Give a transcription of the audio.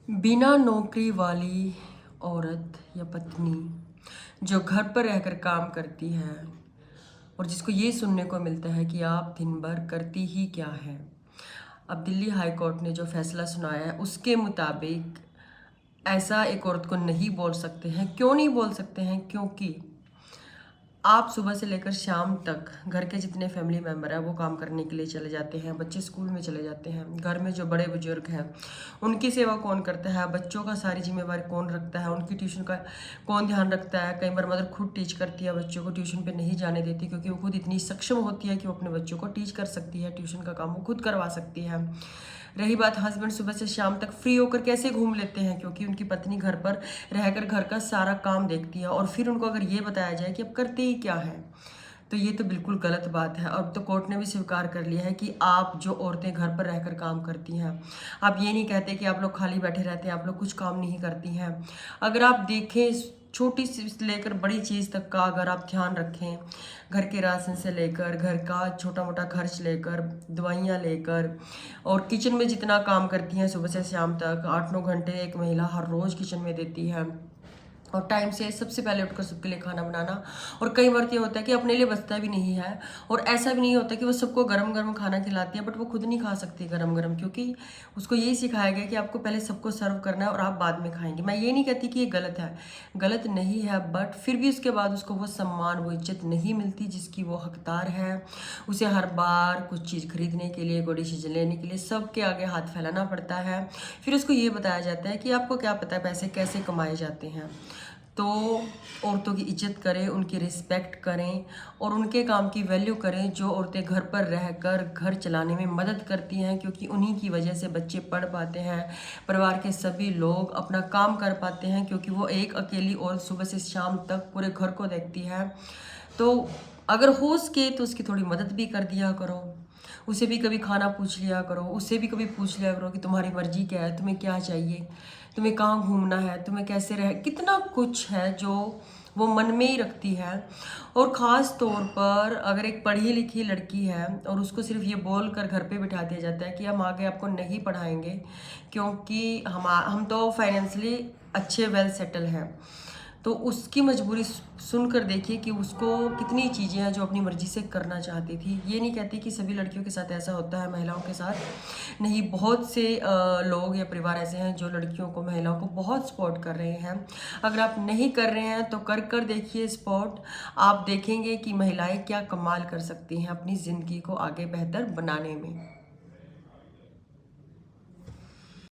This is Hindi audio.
बिना नौकरी वाली औरत या पत्नी जो घर पर रहकर काम करती है और जिसको ये सुनने को मिलता है कि आप दिन भर करती ही क्या है। अब दिल्ली हाई कोर्ट ने जो फैसला सुनाया है उसके मुताबिक ऐसा एक औरत को नहीं बोल सकते हैं। क्यों नहीं बोल सकते हैं? क्योंकि आप सुबह से लेकर शाम तक घर के जितने फैमिली मेम्बर हैं वो काम करने के लिए चले जाते हैं, बच्चे स्कूल में चले जाते हैं, घर में जो बड़े बुजुर्ग हैं उनकी सेवा कौन करता है, बच्चों का सारी जिम्मेवारी कौन रखता है, उनकी ट्यूशन का कौन ध्यान रखता है। कई बार मदर खुद टीच करती है, बच्चों को ट्यूशन पे नहीं जाने देती क्योंकि वो खुद इतनी सक्षम होती है कि वो अपने बच्चों को टीच कर सकती है, ट्यूशन का काम वो खुद करवा सकती है। रही बात हस्बैंड सुबह से शाम तक फ्री होकर कैसे घूम लेते हैं, क्योंकि उनकी पत्नी घर पर रहकर घर का सारा काम देखती है और फिर उनको अगर ये बताया जाए कि अब करते ही क्या है तो ये तो बिल्कुल गलत बात है। और तो कोर्ट ने भी स्वीकार कर लिया है कि आप जो औरतें घर पर रहकर काम करती हैं, आप ये नहीं कहते कि आप लोग खाली बैठे रहते हैं, आप लोग कुछ काम नहीं करती हैं। अगर आप देखें छोटी सी लेकर बड़ी चीज़ तक का अगर आप ध्यान रखें, घर के राशन से लेकर घर का छोटा मोटा खर्च लेकर दवाइयाँ लेकर और किचन में जितना काम करती हैं सुबह से शाम तक 8-9 घंटे एक महिला हर रोज़ किचन में देती है और टाइम से सबसे पहले उठकर सबके लिए खाना बनाना। और कई बार ये होता है कि अपने लिए बचता भी नहीं है और ऐसा भी नहीं होता कि वो सबको गरम गरम खाना खिलाती है बट वो खुद नहीं खा सकती गरम गरम, क्योंकि उसको यही सिखाया गया कि आपको पहले सबको सर्व करना है और आप बाद में खाएंगे। मैं ये नहीं कहती कि ये गलत है, गलत नहीं है, बट फिर भी उसके बाद उसको वो सम्मान वो इज्जत नहीं मिलती जिसकी वो हकदार है। उसे हर बार कुछ चीज़ खरीदने के लिए, कोई डिसीजन लेने के लिए सबके आगे हाथ फैलाना पड़ता है। फिर उसको ये बताया जाता है कि आपको क्या पता है पैसे कैसे कमाए जाते हैं। तो औरतों की इज्जत करें, उनकी रिस्पेक्ट करें और उनके काम की वैल्यू करें जो औरतें घर पर रहकर घर चलाने में मदद करती हैं, क्योंकि उन्हीं की वजह से बच्चे पढ़ पाते हैं, परिवार के सभी लोग अपना काम कर पाते हैं, क्योंकि वो एक अकेली औरत सुबह से शाम तक पूरे घर को देखती है। तो अगर हो सके तो उसकी थोड़ी मदद भी कर दिया करो, उसे भी कभी खाना पूछ लिया करो, उससे भी कभी पूछ लिया करो कि तुम्हारी मर्जी क्या है, तुम्हें क्या चाहिए, तुम्हें कहाँ घूमना है, तुम्हें कैसे रह, कितना कुछ है जो वो मन में ही रखती है। और ख़ास तौर पर अगर एक पढ़ी लिखी लड़की है और उसको सिर्फ ये बोल कर घर पे बिठा दिया जाता है कि हम आगे आपको नहीं पढ़ाएंगे क्योंकि हम तो फाइनेंशियली अच्छे वेल सेटल हैं, तो उसकी मजबूरी सुनकर देखिए कि उसको कितनी चीज़ें हैं जो अपनी मर्जी से करना चाहती थी। ये नहीं कहती कि सभी लड़कियों के साथ ऐसा होता है, महिलाओं के साथ नहीं, बहुत से लोग या परिवार ऐसे हैं जो लड़कियों को, महिलाओं को बहुत सपोर्ट कर रहे हैं। अगर आप नहीं कर रहे हैं तो कर कर देखिए सपोर्ट, आप देखेंगे कि महिलाएं क्या कमाल कर सकती हैं अपनी ज़िंदगी को आगे बेहतर बनाने में।